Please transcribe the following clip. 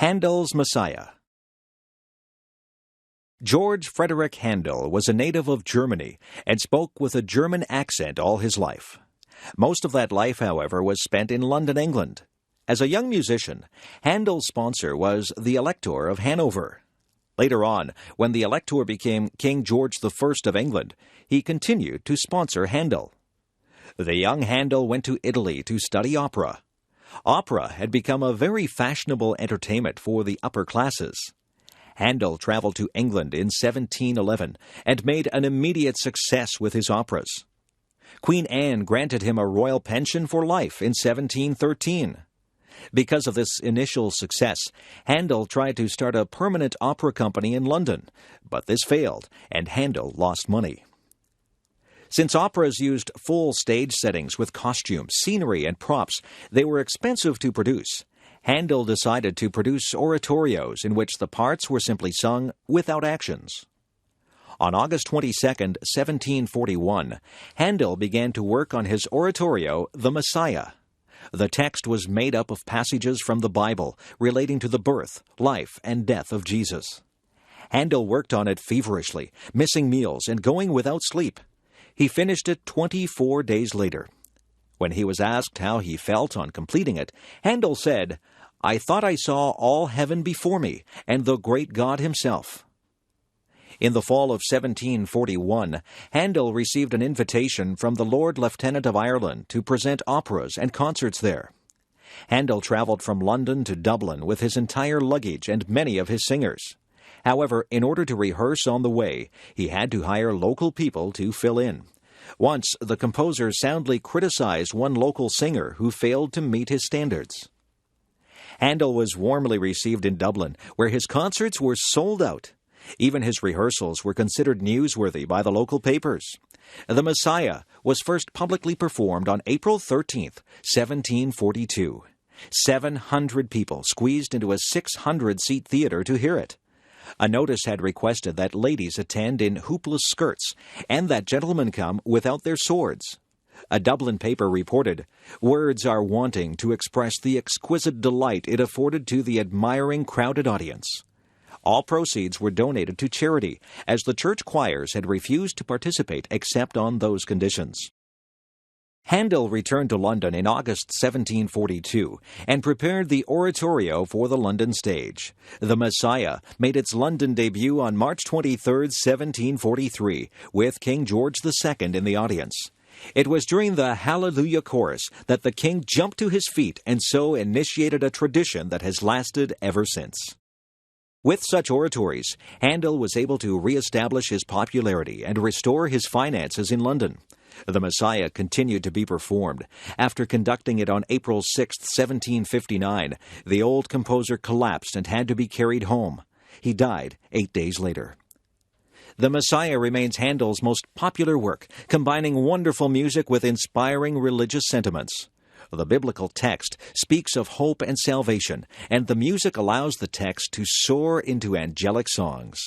Handel's Messiah. George Frederick Handel was a native of Germany and spoke with a German accent all his life. Most of that life, however, was spent in London, England. As a young musician, Handel's sponsor was the Elector of Hanover. Later on, when the Elector became King George I of England, he continued to sponsor Handel. The young Handel went to Italy to study opera. Opera had become a very fashionable entertainment for the upper classes. Handel traveled to England in 1711 and made an immediate success with his operas. Queen Anne granted him a royal pension for life in 1713. Because of this initial success, Handel tried to start a permanent opera company in London, but this failed, and Handel lost money. Since operas used full stage settings with costumes, scenery, and props, they were expensive to produce. Handel decided to produce oratorios in which the parts were simply sung without actions. On August 22, 1741, Handel began to work on his oratorio, The Messiah. The text was made up of passages from the Bible relating to the birth, life, and death of Jesus. Handel worked on it feverishly, missing meals and going without sleep. He finished it 24 days later. When he was asked how he felt on completing it, Handel said, "I thought I saw all heaven before me, and the great God himself." In the fall of 1741, Handel received an invitation from the Lord Lieutenant of Ireland to present operas and concerts there. Handel traveled from London to Dublin with his entire luggage and many of his singers. However, in order to rehearse on the way, he had to hire local people to fill in. Once, the composer soundly criticized one local singer who failed to meet his standards. Handel was warmly received in Dublin, where his concerts were sold out. Even his rehearsals were considered newsworthy by the local papers. The Messiah was first publicly performed on April 13, 1742. 700 people squeezed into a 600-seat theater to hear it. A notice had requested that ladies attend in hoopless skirts and that gentlemen come without their swords. A Dublin paper reported, "Words are wanting to express the exquisite delight it afforded to the admiring crowded audience." All proceeds were donated to charity, as the church choirs had refused to participate except on those conditions. Handel returned to London in August 1742 and prepared the oratorio for the London stage. The Messiah made its London debut on March 23, 1743, with King George II in the audience. It was during the Hallelujah Chorus that the king jumped to his feet and so initiated a tradition that has lasted ever since. With such oratories, Handel was able to re-establish his popularity and restore his finances in London. The Messiah continued to be performed. After conducting it on April 6, 1759, the old composer collapsed and had to be carried home. He died 8 days later. The Messiah remains Handel's most popular work, combining wonderful music with inspiring religious sentiments. The biblical text speaks of hope and salvation, and the music allows the text to soar into angelic songs.